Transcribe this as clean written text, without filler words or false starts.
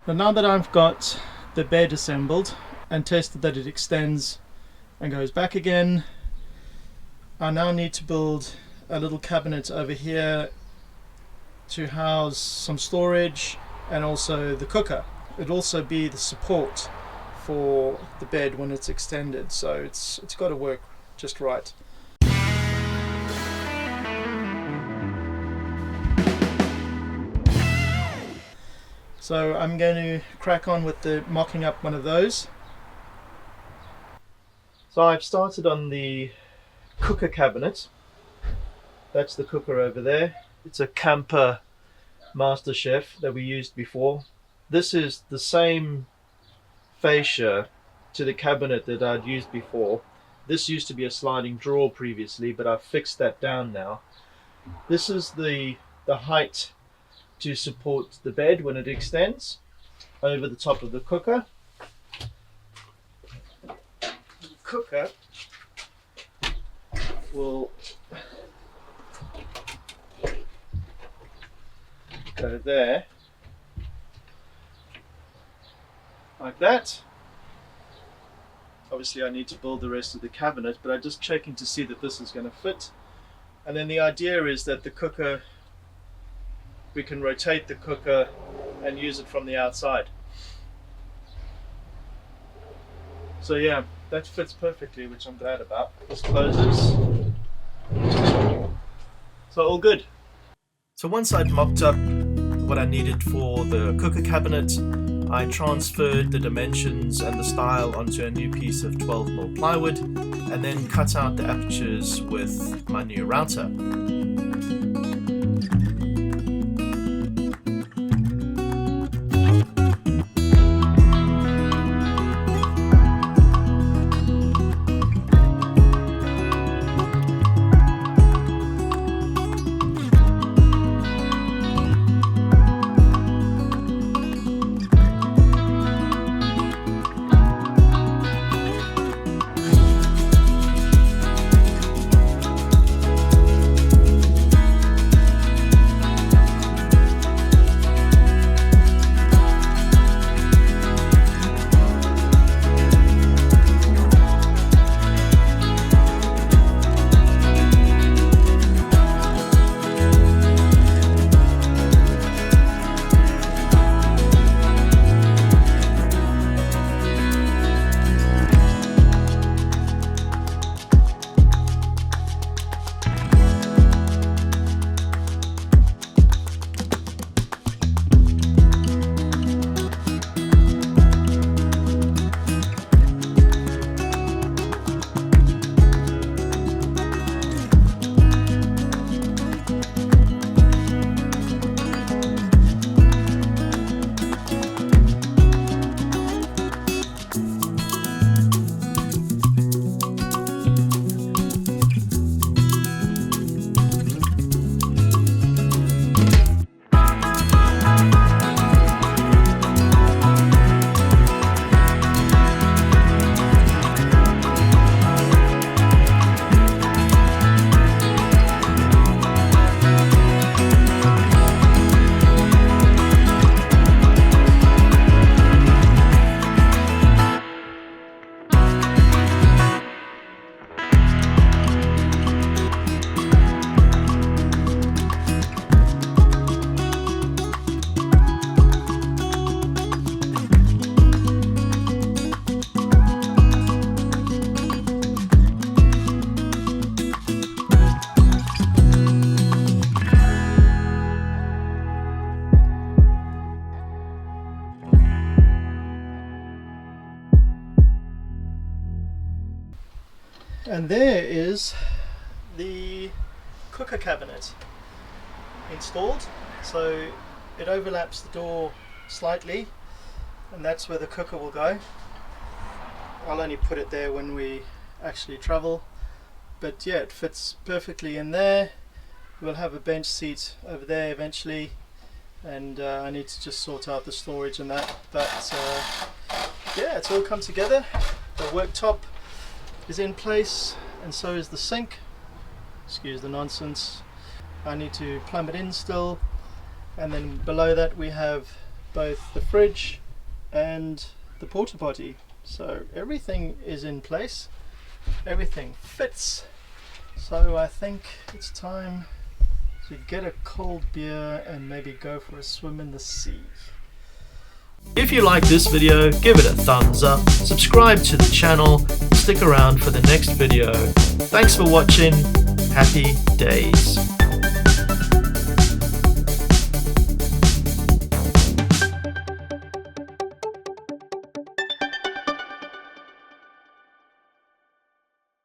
Now that I've got the bed assembled and tested that it extends and goes back again, I now need to build a little cabinet over here to house some storage and also the cooker. It'll also be the support for the bed when it's extended, so it's got to work just right. So I'm going to crack on with the mocking up one of those. So I've started on the cooker cabinet. That's the cooker over there. It's a Camper Master Chef that we used before. This is the same fascia to the cabinet that I'd used before. This used to be a sliding drawer previously, but I've fixed that down now. This is the height to support the bed when it extends over the top of the cooker. The cooker will go there like that. Obviously I need to build the rest of the cabinet, but I'm just checking to see that this is going to fit. And then the idea is that the cooker, we can rotate the cooker and use it from the outside. So yeah, that fits perfectly, which I'm glad about. This closes. So all good. So once I'd mocked up what I needed for the cooker cabinet, I transferred the dimensions and the style onto a new piece of 12mm plywood and then cut out the apertures with my new router. And there is the cooker cabinet installed. So it overlaps the door slightly, and that's where the cooker will go. I'll only put it there when we actually travel, but yeah, it fits perfectly in there. We'll have a bench seat over there eventually, and I need to just sort out the storage and that, but yeah, it's all come together. The worktop is in place, and so is the sink. Excuse the nonsense. I need to plumb it in still, and then below that we have both the fridge and the porta potty. So everything is in place, everything fits. So I think it's time to get a cold beer and maybe go for a swim in the sea. If you like this video, give it a thumbs up, subscribe to the channel, stick around for the next video. Thanks for watching, happy days.